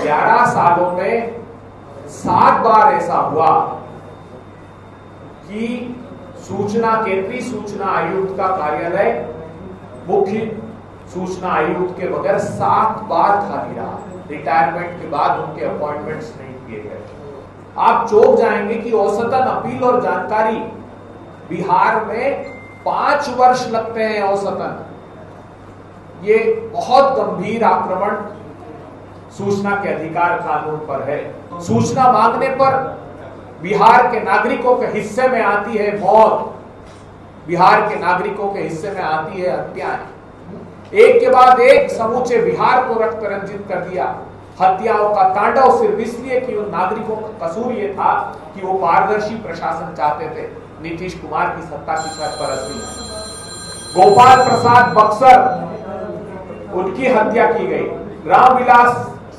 11 सालों में 7 बार ऐसा हुआ कि केंद्रीय सूचना आयुक्त का कार्यालय मुख्य सूचना आयुक्त के बगैर 7 बार खाली रहा। रिटायरमेंट के बाद उनके अपॉइंटमेंट्स नहीं किए गए। आप चौंक जाएंगे कि औसतन अपील और जानकारी बिहार में 5 वर्ष लगते हैं औसतन। ये बहुत गंभीर आक्रमण सूचना के अधिकार कानून पर है। सूचना मांगने पर बिहार के नागरिकों के हिस्से में आती है मौत, बिहार के नागरिकों के हिस्से में आती है हत्याएं। एक के बाद एक समूचे बिहार को रक्त रंजित कर दिया। हत्याओं का तांडव सिर्फ इसलिए कि उन नागरिकों का कसूर ये था कि वो पारदर्शी प्रशासन चाहते थे। नीतीश कुमार की सत्ता की सरपरस्ती। गोपाल प्रसाद बक्सर, उनकी हत्या की गई। रामविलास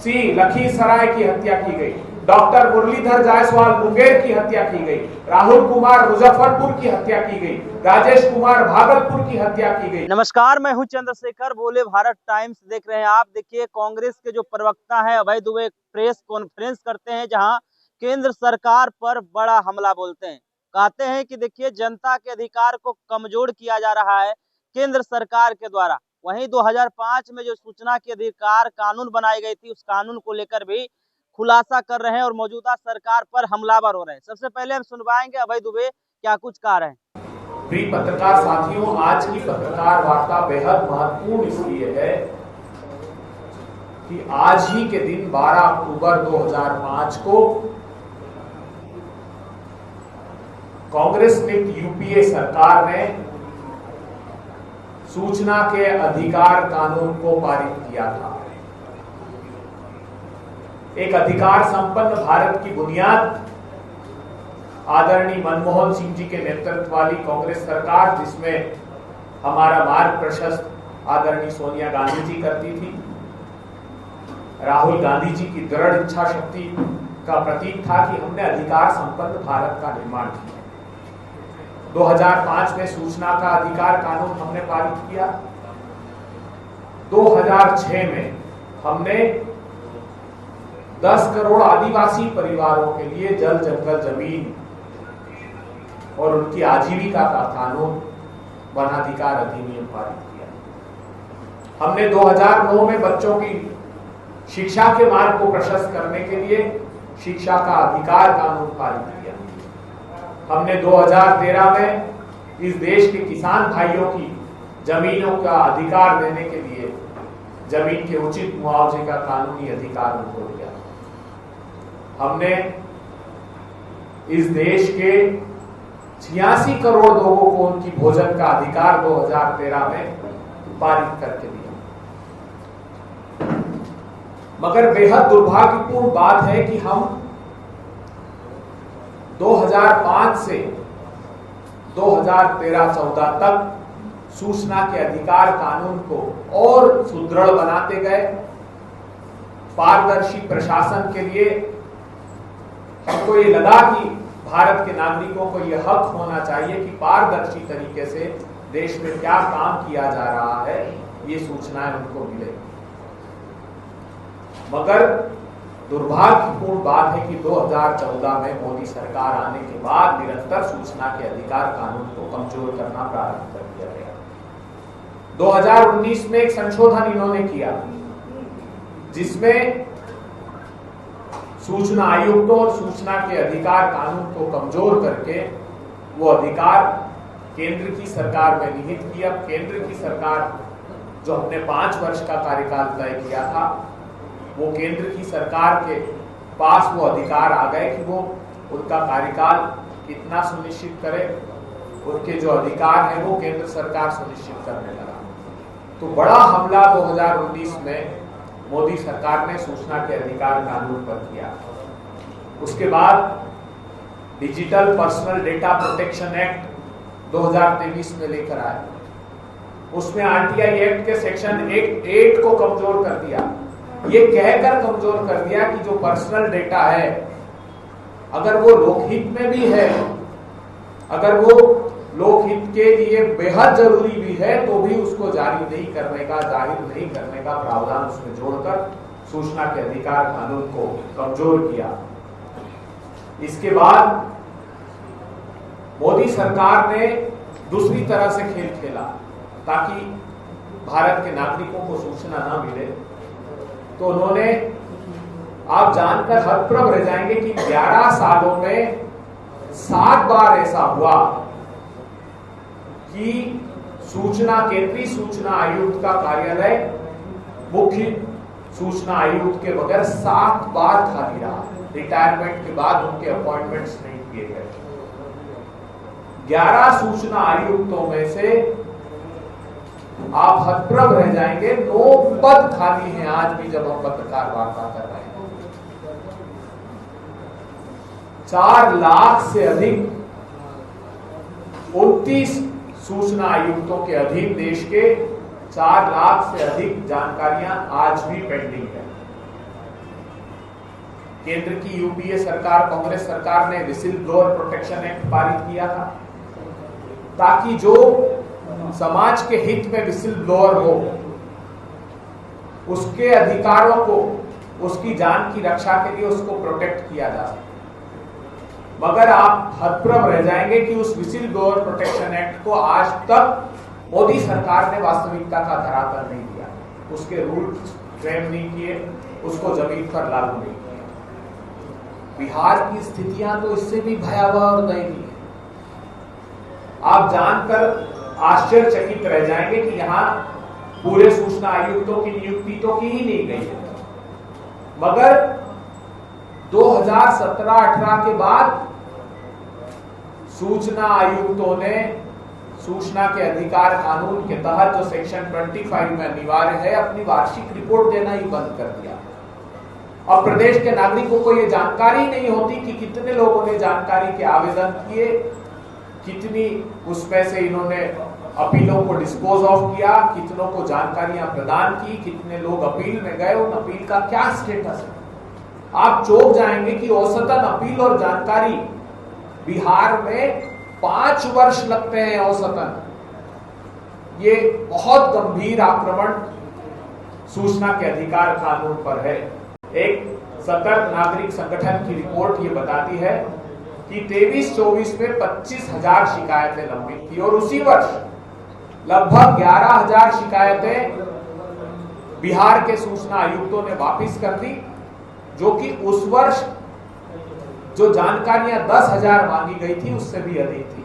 सिंह लखीसराय की हत्या की गई। डॉक्टर मुरलीधर जायसवाल मुंगेर की हत्या की गई। राहुल कुमार मुजफ्फरपुर की हत्या की गई। राजेश कुमार भागलपुर की हत्या की गई। नमस्कार, मैं हूं चंद्रशेखर, बोले भारत टाइम्स देख रहे हैं आप। देखिए, कांग्रेस के जो प्रवक्ता है अभय दुबे प्रेस कॉन्फ्रेंस करते हैं जहां केंद्र सरकार पर बड़ा हमला बोलते हैं। कहते हैं कि देखिए, जनता के अधिकार को कमजोर किया जा रहा है केंद्र सरकार के द्वारा। वहीं 2005 में जो सूचना के अधिकार कानून बनाई गई थी, उस कानून को लेकर भी खुलासा कर रहे हैं और मौजूदा सरकार पर हमलावर हो रहे हैं। सबसे पहले हम सुनवाएंगे अभय दुबे क्या कुछ कह रहे हैं। प्रिय पत्रकार साथियों, आज की पत्रकार वार्ता बेहद महत्वपूर्ण इसलिए है कि आज ही के दिन 12 अक्टूबर 2005 को कांग्रेस नेतृत्व यूपीए सरकार ने सूचना के अधिकार कानून को पारित किया था। एक अधिकार संपन्न भारत की बुनियाद आदरणीय मनमोहन सिंह जी के नेतृत्व वाली कांग्रेस सरकार, जिसमें हमारा मार्ग प्रशस्त आदरणीय सोनिया गांधी जी करती थी, राहुल गांधी जी की दृढ़ इच्छा शक्ति का प्रतीक था कि हमने अधिकार संपन्न भारत का निर्माण किया। 2005 में सूचना का अधिकार कानून हमने पारित किया। 2006 में हमने 10 करोड़ आदिवासी परिवारों के लिए जल जंगल जमीन और उनकी आजीविका का कानून वनाधिकार अधिनियम पारित किया। हमने 2009 में बच्चों की शिक्षा के मार्ग को प्रशस्त करने के लिए शिक्षा का अधिकार कानून पारित किया। हमने 2013 में इस देश के किसान भाइयों की जमीनों का अधिकार देने के लिए जमीन के उचित मुआवजे का कानूनी अधिकार उनको दिया। हमने इस देश के 86 करोड़ लोगों को उनकी भोजन का अधिकार 2013 में पारित करके दिया। मगर बेहद दुर्भाग्यपूर्ण बात है कि हम 2005 से 2013-14 तक सूचना के अधिकार कानून को और सुदृढ़ बनाते गए। पारदर्शी प्रशासन के लिए हमको ये लगा कि भारत के नागरिकों को यह हक होना चाहिए कि पारदर्शी तरीके से देश में क्या काम किया जा रहा है, ये सूचनाएं उनको मिले। मगर दुर्भाग्यपूर्ण बात है कि 2014 में मोदी सरकार आने के बाद निरंतर सूचना के अधिकार कानून को कमजोर करना प्रारंभ कर दिया गया। 2019 में एक संशोधन इन्होंने किया जिसमें सूचना आयुक्तों और सूचना के अधिकार कानून को कमजोर करके वो अधिकार केंद्र की सरकार में निहित किया। केंद्र की सरकार जो हमने 5 वर्ष का कार्यकाल तय किया था, वो केंद्र की सरकार के पास वो अधिकार आ गए कि वो उनका कार्यकाल कितना सुनिश्चित करे, उनके जो अधिकार हैं वो केंद्र सरकार सुनिश्चित करने लगा। तो बड़ा हमला 2019 में मोदी सरकार ने सूचना के अधिकार कानून पर किया। उसके बाद digital personal data protection act 2023 में लेकर आए। उसमें आरटीआई एक्ट के सेक्शन 8 को कमजोर कर दिया। ये कहकर कमजोर कर दिया कि जो पर्सनल डेटा है, अगर वो लोकहित में भी है, अगर वो लोकहित के लिए बेहद जरूरी भी है, तो भी उसको जारी नहीं करने का, जाहिर नहीं करने का प्रावधान उसमें जोड़कर सूचना के अधिकार कानून को कमजोर किया। इसके बाद मोदी सरकार ने दूसरी तरह से खेल खेला ताकि भारत के नागरिकों को सूचना ना मिले, तो उन्होंने, आप जानकर हतप्रभ रह जाएंगे कि 11 सालों में 7 बार ऐसा हुआ कि केंद्रीय सूचना आयुक्त का कार्यालय मुख्य सूचना आयुक्त के बगैर 7 बार खाली रहा। रिटायरमेंट के बाद उनके अपॉइंटमेंट्स नहीं किए गए। 11 सूचना आयुक्तों में से आप हतप्रभ रह जाएंगे, 9 पद खाली हैं आज भी जब हम पत्रकार वार्ता कर रहे हैं। 4 लाख से अधिक 29 सूचना आयुक्तों के अधीन देश के 4 लाख से अधिक जानकारियां आज भी पेंडिंग है। केंद्र की यूपीए सरकार, कांग्रेस सरकार ने विसिल ब्लोअर प्रोटेक्शन एक्ट पारित किया था ताकि जो समाज के हित में विसिल ब्लोअर हो, उसके अधिकारों को, उसकी जान की रक्षा के लिए उसको प्रोटेक्ट किया जा सके। मगर आप हतप्रभ रह जाएंगे कि उस विसिल ब्लोअर प्रोटेक्शन एक्ट को आज तक मोदी सरकार ने वास्तविकता का धरातल नहीं दिया, उसके रूल फ्रेम नहीं किए, उसको जमीन पर लागू नहीं किए। बिहार की स्थितियां तो इससे भी भयावह और दयनीय है। आप जानकर आश्चर्यचकित रह जाएंगे कि यहां पूरे सूचना आयुक्तों की नियुक्ति तो की ही नहीं गई है, मगर 2017-18 के बाद सूचना आयुक्तों ने सूचना के अधिकार कानून के तहत जो सेक्शन 25 में अनिवार्य है, अपनी वार्षिक रिपोर्ट देना ही बंद कर दिया। अब प्रदेश के नागरिकों को यह जानकारी नहीं होती कि कितने लोगों ने जानकारी के आवेदन किए, कितनी उसमें से इन्होंने अपीलों को डिस्पोज ऑफ किया, कितनों को जानकारियां प्रदान की, कितने लोग अपील में गए, उन अपील का क्या स्टेटस है। आप चौंक जाएंगे कि औसतन अपील और जानकारी बिहार में 5 वर्ष लगते हैं औसतन। ये बहुत गंभीर आक्रमण सूचना के अधिकार कानून पर है। एक सतर्क नागरिक संगठन की रिपोर्ट ये बताती है कि 23-24 में 25,000 शिकायतें लंबित थी और उसी वर्ष लगभग 11,000 शिकायतें बिहार के सूचना आयुक्तों ने वापस कर दी, जो कि उस वर्ष जो जानकारियां 10,000 मांगी गई थी उससे भी अधिक थी।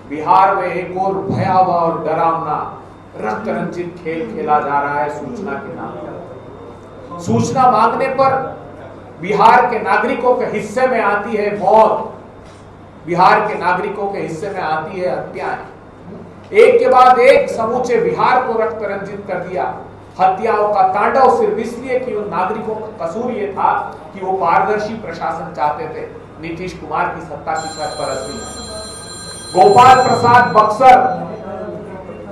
बिहार में एक और भयावह और डरावना रक्त रंजित खेल खेला जा रहा है सूचना के नाम पर। सूचना मांगने पर बिहार के नागरिकों के हिस्से में आती है मौत, बिहार के नागरिकों के हिस्से में आती है हत्याएं। एक के बाद एक समूचे बिहार को रक्त रंजित कर दिया। हत्याओं का तांडव सिर्फ इसलिए कि उन नागरिकों का कसूर ये था कि वो पारदर्शी प्रशासन चाहते थे, नीतीश कुमार की सत्ता की सरपरस्ती में। गोपाल प्रसाद बक्सर,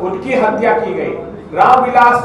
उनकी हत्या की गई। रामविलास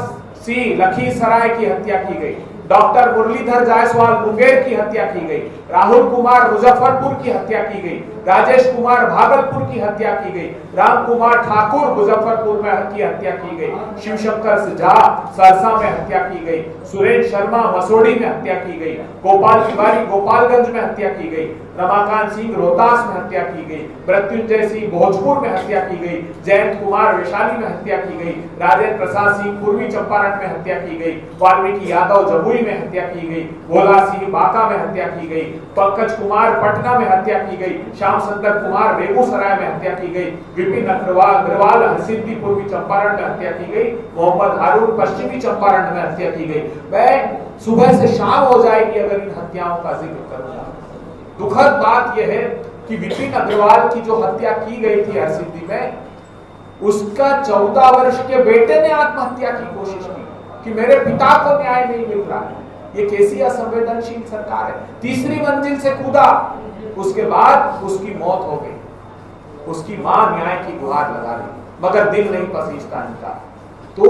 सिंह लखीसराय की हत्या की गई। डॉक्टर मुरलीधर जायसवाल मुंगेर की हत्या की गई। राहुल कुमार मुजफ्फरपुर की हत्या की गई। राजेश कुमार भागलपुर की हत्या की गई। राम कुमार ठाकुर मुजफ्फरपुर में की हत्या की गई। शिवशंकर झा सरसा में हत्या की गई। सुरेश शर्मा मसोड़ी में हत्या की गई। गोपाल तिवारी गोपालगंज में हत्या की गई। रमाकांत सिंह रोहतास में हत्या की गई। मृत्युंजय सिंह भोजपुर में हत्या की गई। जयंत कुमार वैशाली में हत्या की गई। राजेंद्र प्रसाद सिंह पूर्वी चंपारण में हत्या की गई। वाल्मीकि यादव जमुई में हत्या की गई। भोला सिंह बांका में हत्या की गई। पंकज कुमार पटना में हत्या की गई। श्याम सुंदर कुमार बेगूसराय में हत्या की गई। विपिन अग्रवाल हरसिद्धि पूर्वी चंपारण में हत्या की गई। मोहम्मद हारून पश्चिमी चंपारण में हत्या की गई। मैं सुबह से शाम हो जाएगी अगर इन हत्याओं का जिक्र करूंगा। दुखद बात यह है कि विपिन अग्रवाल की जो हत्या की गई थी हरसिद्धि में, उसका 14 वर्ष के बेटे ने आत्महत्या की कोशिश की कि मेरे पिता को न्याय नहीं मिल रहा है। ये कैसी असंवेदनशील सरकार है। तीसरी मंजिल से कूदा, उसके बाद उसकी मौत हो गई। उसकी मां न्याय की गुहार लगा रही, मगर दिल नहीं पसीजता इनका। तो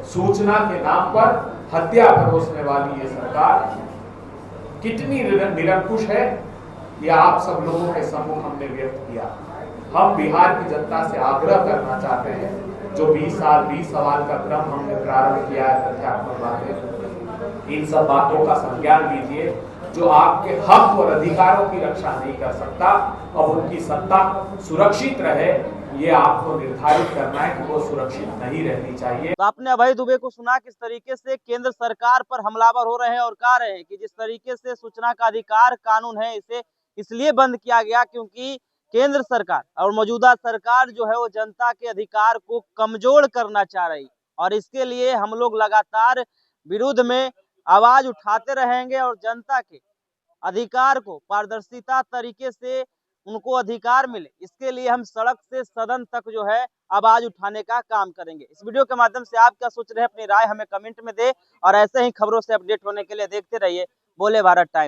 सूचना के नाम पर हत्या परोसने वाली ये सरकार कितनी निरंकुश है, यह आप सब लोगों के सम्मुख हमने व्यक्त किया। हम बिहार की जनता से आग्रह करना चाहते हैं, जो 20 सवाल का क्रम हमने प्रारंभ किया है तथ्यात्मक बातें, इन सब बातों का संज्ञान लीजिए। जो आपके हक और अधिकारों की रक्षा नहीं कर सकता, अब उनकी सत्ता सुरक्षित रहे, ये आपको निर्धारित करना है कि वो सुरक्षित नहीं रहनी चाहिए। तो आपने अभय दुबे को सुना किस तरीके से केंद्र सरकार पर हमलावर हो रहे हैं और कह रहे हैं कि जिस तरीके से सूचना का अधिकार कानून है, इसे इसलिए बंद किया गया क्योंकि केंद्र सरकार और मौजूदा सरकार जो है वो जनता के अधिकार को कमजोर करना चाह रही, और इसके लिए हम लोग लगातार विरोध में आवाज उठाते रहेंगे और जनता के अधिकार को पारदर्शिता तरीके से उनको अधिकार मिले, इसके लिए हम सड़क से सदन तक जो है आवाज उठाने का काम करेंगे। इस वीडियो के माध्यम से आप क्या सोच रहे हैं, अपनी राय हमें कमेंट में दे, और ऐसे ही खबरों से अपडेट होने के लिए देखते रहिए बोले भारत टाइम्स।